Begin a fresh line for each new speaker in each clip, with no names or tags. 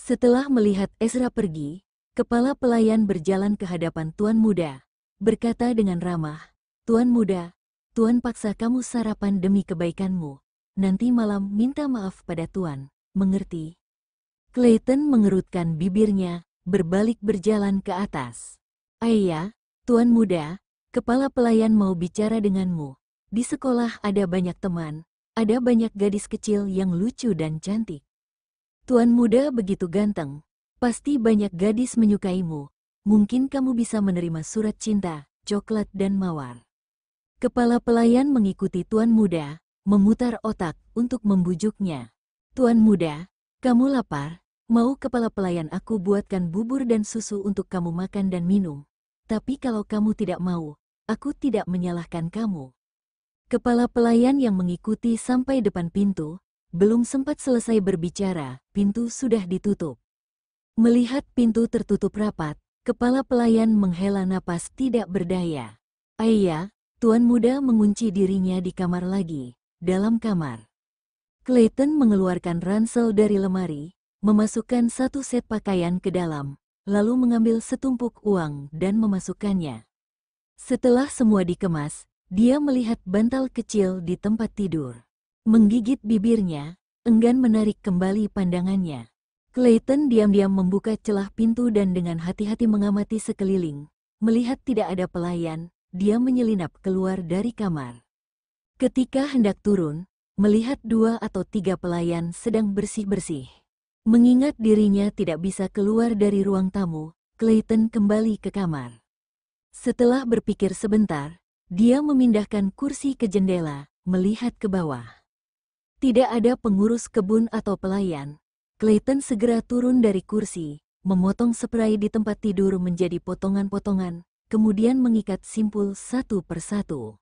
Setelah melihat Ezra pergi, kepala pelayan berjalan ke hadapan Tuan Muda, berkata dengan ramah, "Tuan Muda, Tuan paksa kamu sarapan demi kebaikanmu. Nanti malam minta maaf pada Tuan, mengerti?" Clayton mengerutkan bibirnya, berbalik berjalan ke atas. "Ayah, Tuan Muda, kepala pelayan mau bicara denganmu. Di sekolah ada banyak teman, ada banyak gadis kecil yang lucu dan cantik. Tuan Muda begitu ganteng, pasti banyak gadis menyukaimu. Mungkin kamu bisa menerima surat cinta, coklat dan mawar." Kepala pelayan mengikuti Tuan Muda, memutar otak untuk membujuknya. "Tuan Muda, kamu lapar? Mau kepala pelayan aku buatkan bubur dan susu untuk kamu makan dan minum. Tapi kalau kamu tidak mau, aku tidak menyalahkan kamu." Kepala pelayan yang mengikuti sampai depan pintu, belum sempat selesai berbicara, pintu sudah ditutup. Melihat pintu tertutup rapat, kepala pelayan menghela napas tidak berdaya. "Ayah, Tuan Muda mengunci dirinya di kamar lagi, dalam kamar." Clayton mengeluarkan ransel dari lemari, memasukkan satu set pakaian ke dalam, lalu mengambil setumpuk uang dan memasukkannya. Setelah semua dikemas, dia melihat bantal kecil di tempat tidur. Menggigit bibirnya, enggan menarik kembali pandangannya. Clayton diam-diam membuka celah pintu dan dengan hati-hati mengamati sekeliling. Melihat tidak ada pelayan, dia menyelinap keluar dari kamar. Ketika hendak turun, melihat 2 atau 3 pelayan sedang bersih-bersih. Mengingat dirinya tidak bisa keluar dari ruang tamu, Clayton kembali ke kamar. Setelah berpikir sebentar, dia memindahkan kursi ke jendela, melihat ke bawah. Tidak ada pengurus kebun atau pelayan. Clayton segera turun dari kursi, memotong spray di tempat tidur menjadi potongan-potongan, kemudian mengikat simpul satu persatu.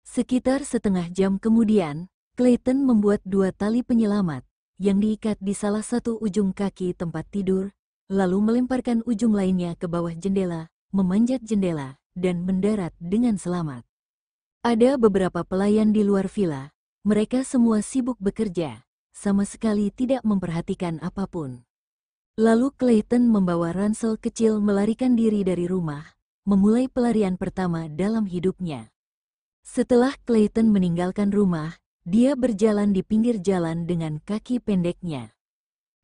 Sekitar setengah jam kemudian, Clayton membuat 2 tali penyelamat, yang diikat di salah satu ujung kaki tempat tidur, lalu melemparkan ujung lainnya ke bawah jendela, memanjat jendela, dan mendarat dengan selamat. Ada beberapa pelayan di luar villa. Mereka semua sibuk bekerja, sama sekali tidak memperhatikan apapun. Lalu Clayton membawa ransel kecil melarikan diri dari rumah, memulai pelarian pertama dalam hidupnya. Setelah Clayton meninggalkan rumah, dia berjalan di pinggir jalan dengan kaki pendeknya.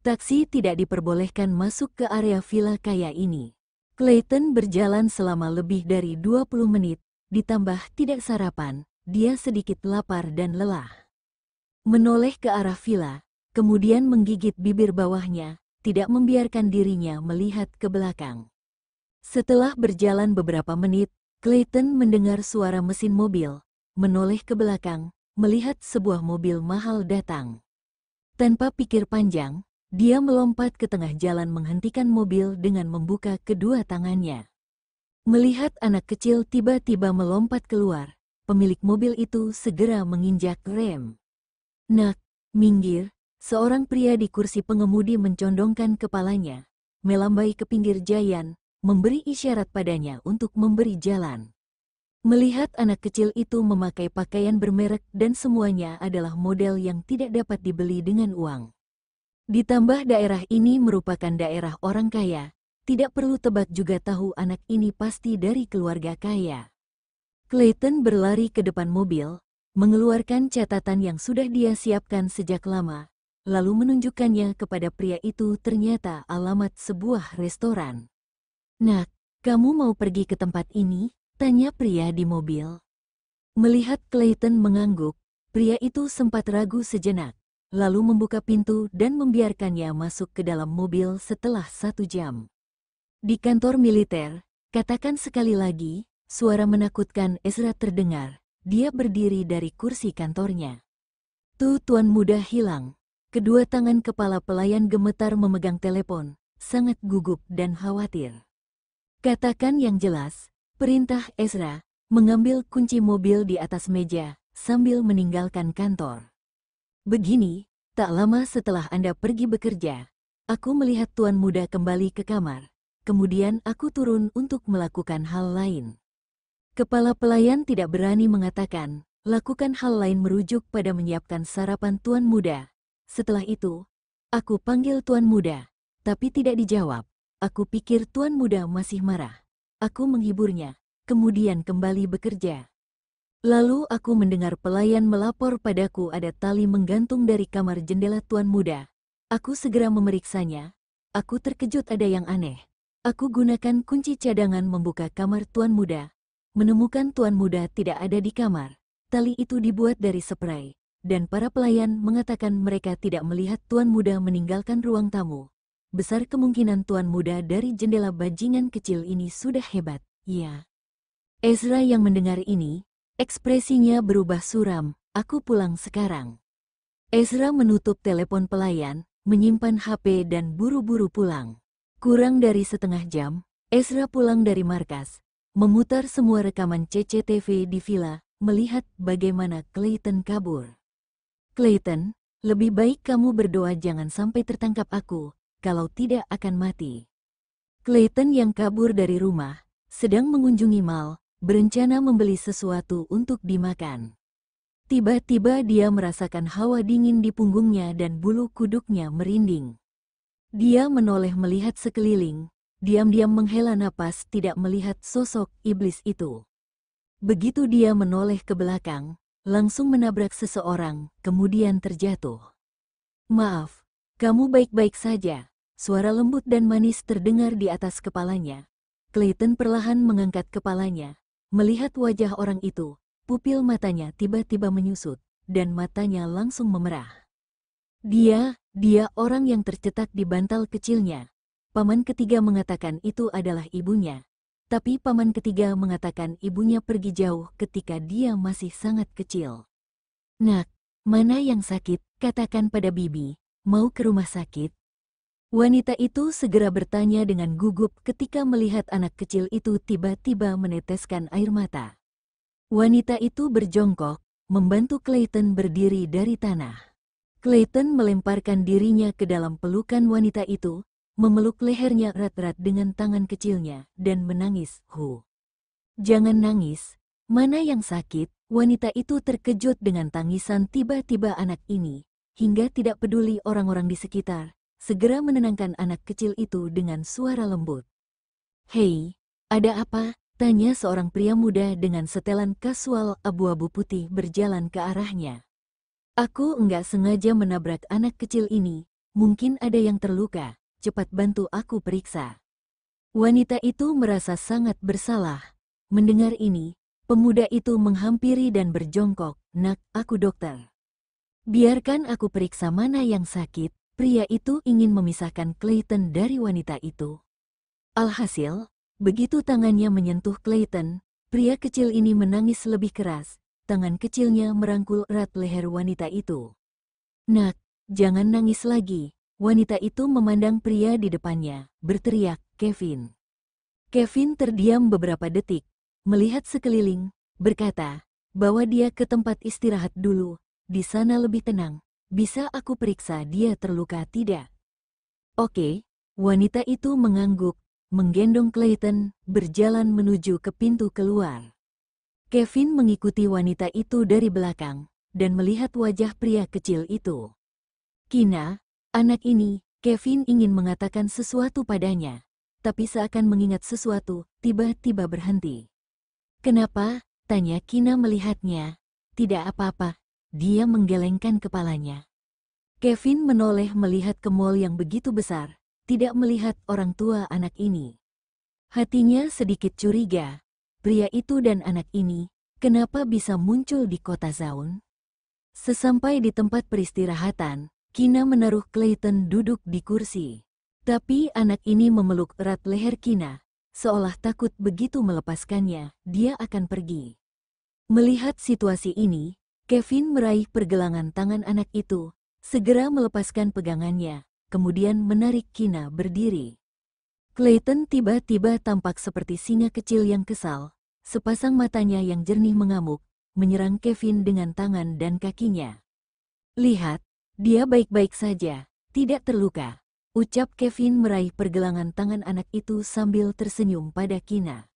Taksi tidak diperbolehkan masuk ke area villa kaya ini. Clayton berjalan selama lebih dari 20 menit, ditambah tidak sarapan. Dia sedikit lapar dan lelah. Menoleh ke arah villa, kemudian menggigit bibir bawahnya, tidak membiarkan dirinya melihat ke belakang. Setelah berjalan beberapa menit, Clayton mendengar suara mesin mobil, menoleh ke belakang, melihat sebuah mobil mahal datang. Tanpa pikir panjang, dia melompat ke tengah jalan menghentikan mobil dengan membuka kedua tangannya. Melihat anak kecil tiba-tiba melompat keluar, pemilik mobil itu segera menginjak rem. "Nak, minggir." Seorang pria di kursi pengemudi mencondongkan kepalanya, melambai ke pinggir jalan, memberi isyarat padanya untuk memberi jalan. Melihat anak kecil itu memakai pakaian bermerek dan semuanya adalah model yang tidak dapat dibeli dengan uang. Ditambah daerah ini merupakan daerah orang kaya, tidak perlu tebak juga tahu anak ini pasti dari keluarga kaya. Clayton berlari ke depan mobil, mengeluarkan catatan yang sudah dia siapkan sejak lama, lalu menunjukkannya kepada pria itu. Ternyata alamat sebuah restoran. "Nak, kamu mau pergi ke tempat ini?" tanya pria di mobil. Melihat Clayton mengangguk, pria itu sempat ragu sejenak, lalu membuka pintu dan membiarkannya masuk ke dalam mobil setelah 1 jam. Di kantor militer, katakan sekali lagi. Suara menakutkan Ezra terdengar. Dia berdiri dari kursi kantornya. Tuh, Tuan Muda hilang. Kedua tangan kepala pelayan gemetar memegang telepon, sangat gugup dan khawatir. "Katakan yang jelas," perintah Ezra, mengambil kunci mobil di atas meja, sambil meninggalkan kantor. "Begini, tak lama setelah Anda pergi bekerja, aku melihat Tuan Muda kembali ke kamar. Kemudian aku turun untuk melakukan hal lain." Kepala pelayan tidak berani mengatakan, lakukan hal lain merujuk pada menyiapkan sarapan Tuan Muda. Setelah itu, aku panggil Tuan Muda. tapi tidak dijawab. Aku pikir Tuan Muda masih marah. Aku menghiburnya, kemudian kembali bekerja. Lalu aku mendengar pelayan melapor padaku ada tali menggantung dari kamar jendela Tuan Muda. Aku segera memeriksanya. Aku terkejut ada yang aneh. Aku gunakan kunci cadangan membuka kamar Tuan Muda. Menemukan Tuan Muda tidak ada di kamar. Tali itu dibuat dari spray. Dan para pelayan mengatakan mereka tidak melihat Tuan Muda meninggalkan ruang tamu. Besar kemungkinan Tuan Muda dari jendela bajingan kecil ini sudah hebat, ya. Ezra yang mendengar ini, ekspresinya berubah suram. Aku pulang sekarang. Ezra menutup telepon pelayan, menyimpan HP dan buru-buru pulang. Kurang dari setengah jam, Ezra pulang dari markas, memutar semua rekaman CCTV di villa, melihat bagaimana Clayton kabur. Clayton, lebih baik kamu berdoa jangan sampai tertangkap aku, kalau tidak akan mati. Clayton yang kabur dari rumah, sedang mengunjungi mall, berencana membeli sesuatu untuk dimakan. Tiba-tiba dia merasakan hawa dingin di punggungnya dan bulu kuduknya merinding. Dia menoleh melihat sekeliling, diam-diam menghela napas tidak melihat sosok iblis itu. Begitu dia menoleh ke belakang, langsung menabrak seseorang, kemudian terjatuh. Maaf, kamu baik-baik saja. Suara lembut dan manis terdengar di atas kepalanya. Clayton perlahan mengangkat kepalanya, melihat wajah orang itu, pupil matanya tiba-tiba menyusut, dan matanya langsung memerah. Dia orang yang tercetak di bantal kecilnya. Paman ketiga mengatakan itu adalah ibunya. Tapi paman ketiga mengatakan ibunya pergi jauh ketika dia masih sangat kecil. Nak, mana yang sakit? Katakan pada bibi, mau ke rumah sakit? Wanita itu segera bertanya dengan gugup ketika melihat anak kecil itu tiba-tiba meneteskan air mata. Wanita itu berjongkok, membantu Clayton berdiri dari tanah. Clayton melemparkan dirinya ke dalam pelukan wanita itu, memeluk lehernya erat-erat dengan tangan kecilnya, dan menangis, "Hu, jangan nangis, mana yang sakit?" Wanita itu terkejut dengan tangisan tiba-tiba anak ini, hingga tidak peduli orang-orang di sekitar, segera menenangkan anak kecil itu dengan suara lembut. "Hei, ada apa?" tanya seorang pria muda dengan setelan kasual abu-abu putih berjalan ke arahnya. "Aku enggak sengaja menabrak anak kecil ini, mungkin ada yang terluka. Cepat bantu aku periksa." Wanita itu merasa sangat bersalah. Mendengar ini, pemuda itu menghampiri dan berjongkok, "Nak, aku dokter. Biarkan aku periksa mana yang sakit." Pria itu ingin memisahkan Clayton dari wanita itu. Alhasil, begitu tangannya menyentuh Clayton, pria kecil ini menangis lebih keras. Tangan kecilnya merangkul erat leher wanita itu. "Nak, jangan nangis lagi." Wanita itu memandang pria di depannya, berteriak, "Kevin." Kevin terdiam beberapa detik, melihat sekeliling, berkata, "Bawa dia ke tempat istirahat dulu, di sana lebih tenang. Bisa aku periksa dia terluka tidak?" "Oke." Wanita itu mengangguk, menggendong Clayton, berjalan menuju ke pintu keluar. Kevin mengikuti wanita itu dari belakang, dan melihat wajah pria kecil itu. "Kina, anak ini," Kevin ingin mengatakan sesuatu padanya, tapi seakan mengingat sesuatu, tiba-tiba berhenti. "Kenapa?" tanya Kina melihatnya. "Tidak apa-apa." Dia menggelengkan kepalanya. Kevin menoleh melihat ke mall yang begitu besar, tidak melihat orang tua anak ini. Hatinya sedikit curiga, pria itu dan anak ini, kenapa bisa muncul di kota Zaun? Sesampai di tempat peristirahatan, Kina menaruh Clayton duduk di kursi. Tapi anak ini memeluk erat leher Kina, seolah takut begitu melepaskannya, dia akan pergi. Melihat situasi ini, Kevin meraih pergelangan tangan anak itu, segera melepaskan pegangannya, kemudian menarik Kina berdiri. Clayton tiba-tiba tampak seperti singa kecil yang kesal, sepasang matanya yang jernih mengamuk, menyerang Kevin dengan tangan dan kakinya. "Lihat, dia baik-baik saja, tidak terluka," ucap Kevin meraih pergelangan tangan anak itu sambil tersenyum pada Kina.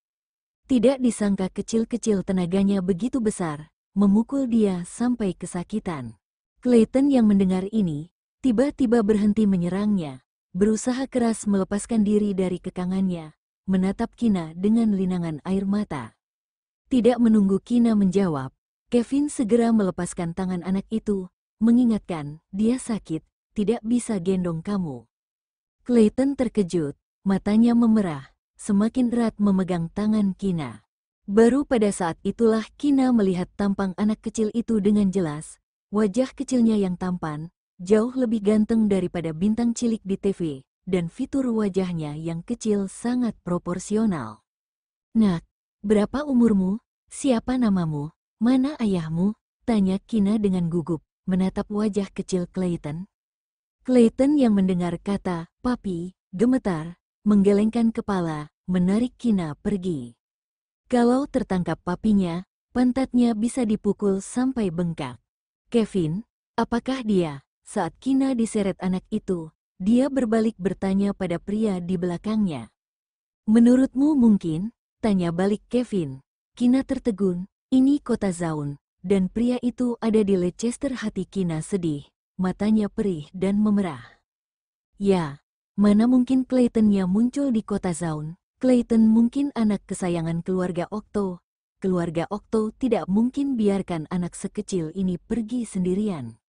Tidak disangka kecil-kecil tenaganya begitu besar, memukul dia sampai kesakitan. Clayton yang mendengar ini, tiba-tiba berhenti menyerangnya, berusaha keras melepaskan diri dari kekangannya, menatap Kina dengan linangan air mata. Tidak menunggu Kina menjawab, Kevin segera melepaskan tangan anak itu, mengingatkan, dia sakit, tidak bisa gendong kamu. Clayton terkejut, matanya memerah, semakin erat memegang tangan Kina. Baru pada saat itulah Kina melihat tampang anak kecil itu dengan jelas. Wajah kecilnya yang tampan, jauh lebih ganteng daripada bintang cilik di TV, dan fitur wajahnya yang kecil sangat proporsional. Nak, berapa umurmu? Siapa namamu? Mana ayahmu? Tanya Kina dengan gugup, menatap wajah kecil Clayton. Clayton yang mendengar kata, papi, gemetar, menggelengkan kepala, menarik Kina pergi. Kalau tertangkap papinya, pantatnya bisa dipukul sampai bengkak. Kevin, apakah dia? Saat Kina diseret anak itu, dia berbalik bertanya pada pria di belakangnya. Menurutmu mungkin? Tanya balik Kevin. Kina tertegun, ini kota Zaun, dan pria itu ada di Leicester. Hati Kina sedih, matanya perih dan memerah. Ya, mana mungkin Claytonnya muncul di kota Zaun? Clayton mungkin anak kesayangan keluarga Okto. Keluarga Okto tidak mungkin biarkan anak sekecil ini pergi sendirian.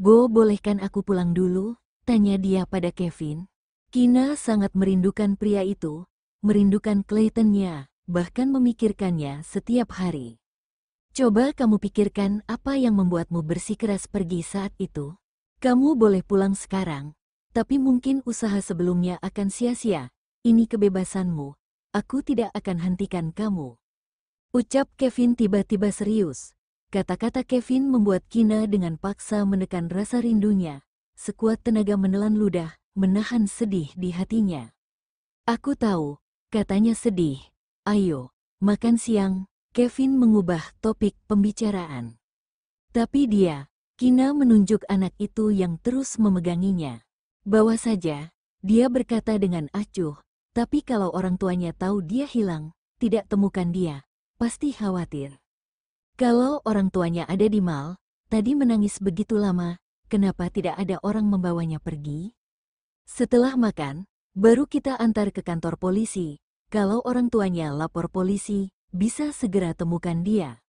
Bolehkan aku pulang dulu? Tanya dia pada Kevin. Kina sangat merindukan pria itu, merindukan Claytonnya, bahkan memikirkannya setiap hari. Coba kamu pikirkan apa yang membuatmu bersikeras pergi saat itu. Kamu boleh pulang sekarang, tapi mungkin usaha sebelumnya akan sia-sia. Ini kebebasanmu, aku tidak akan hentikan kamu. Ucap Kevin tiba-tiba serius. Kata-kata Kevin membuat Kina dengan paksa menekan rasa rindunya. Sekuat tenaga menelan ludah, menahan sedih di hatinya. Aku tahu, katanya sedih. Ayo, makan siang. Kevin mengubah topik pembicaraan. Tapi dia, Kina menunjuk anak itu yang terus memeganginya. Bawa saja, dia berkata dengan acuh. Tapi kalau orang tuanya tahu dia hilang, tidak temukan dia, pasti khawatir. Kalau orang tuanya ada di mal, tadi menangis begitu lama, kenapa tidak ada orang membawanya pergi? Setelah makan, baru kita antar ke kantor polisi. Kalau orang tuanya lapor polisi, bisa segera temukan dia.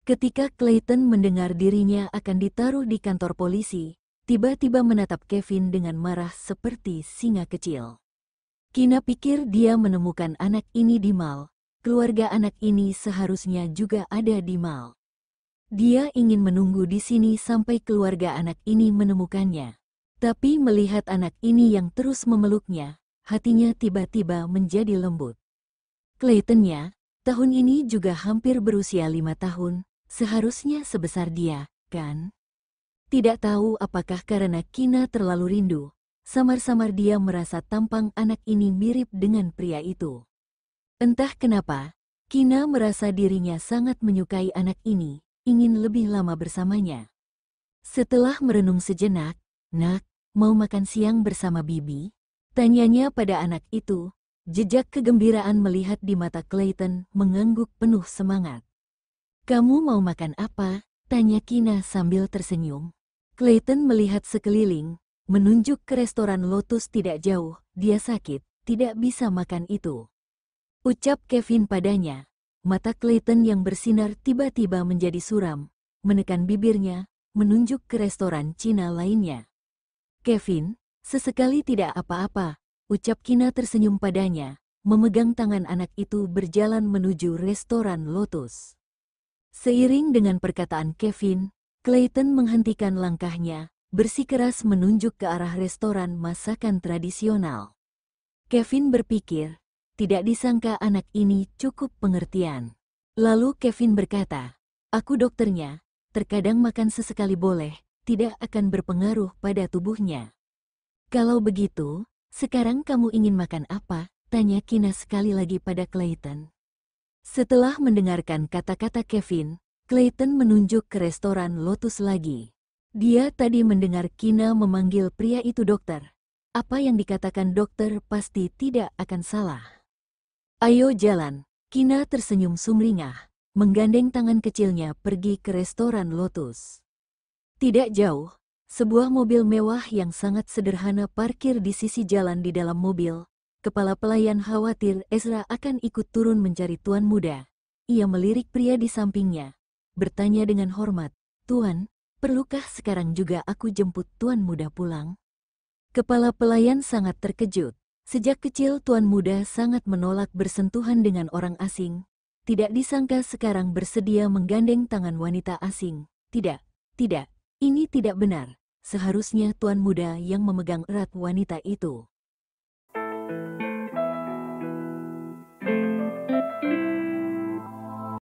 Ketika Clayton mendengar dirinya akan ditaruh di kantor polisi, tiba-tiba menatap Kevin dengan marah seperti singa kecil. Kina pikir dia menemukan anak ini di mal. Keluarga anak ini seharusnya juga ada di mal. Dia ingin menunggu di sini sampai keluarga anak ini menemukannya. Tapi melihat anak ini yang terus memeluknya, hatinya tiba-tiba menjadi lembut. Claytonnya, tahun ini juga hampir berusia 5 tahun, seharusnya sebesar dia, kan? Tidak tahu apakah karena Kina terlalu rindu. Samar-samar dia merasa tampang anak ini mirip dengan pria itu. Entah kenapa, Kina merasa dirinya sangat menyukai anak ini, ingin lebih lama bersamanya. Setelah merenung sejenak, "Nak, mau makan siang bersama Bibi?" Tanyanya pada anak itu, jejak kegembiraan melihat di mata Clayton mengangguk penuh semangat. "Kamu mau makan apa?" tanya Kina sambil tersenyum. Clayton melihat sekeliling, menunjuk ke restoran Lotus tidak jauh. Dia sakit, tidak bisa makan itu. Ucap Kevin padanya. Mata Clayton yang bersinar tiba-tiba menjadi suram, menekan bibirnya, menunjuk ke restoran Cina lainnya. Kevin, sesekali tidak apa-apa, ucap Kina tersenyum padanya, memegang tangan anak itu berjalan menuju restoran Lotus. Seiring dengan perkataan Kevin, Clayton menghentikan langkahnya, bersikeras menunjuk ke arah restoran masakan tradisional. Kevin berpikir, tidak disangka anak ini cukup pengertian. Lalu Kevin berkata, "Aku dokternya, terkadang makan sesekali boleh, tidak akan berpengaruh pada tubuhnya." "Kalau begitu, sekarang kamu ingin makan apa?" tanya Kina sekali lagi pada Clayton. Setelah mendengarkan kata-kata Kevin, Clayton menunjuk ke restoran Lotus lagi. Dia tadi mendengar Kina memanggil pria itu dokter. Apa yang dikatakan dokter pasti tidak akan salah. "Ayo jalan." Kina tersenyum sumringah, menggandeng tangan kecilnya pergi ke restoran Lotus. Tidak jauh, Sebuah mobil mewah yang sangat sederhana parkir di sisi jalan di dalam mobil. Kepala pelayan khawatir Ezra akan ikut turun mencari tuan muda. Ia melirik pria di sampingnya, bertanya dengan hormat, "Tuan, perlukah sekarang juga aku jemput tuan muda pulang?" Kepala pelayan sangat terkejut. Sejak kecil tuan muda sangat menolak bersentuhan dengan orang asing. Tidak disangka sekarang bersedia menggandeng tangan wanita asing. Tidak, tidak, ini tidak benar. Seharusnya tuan muda yang memegang erat wanita itu.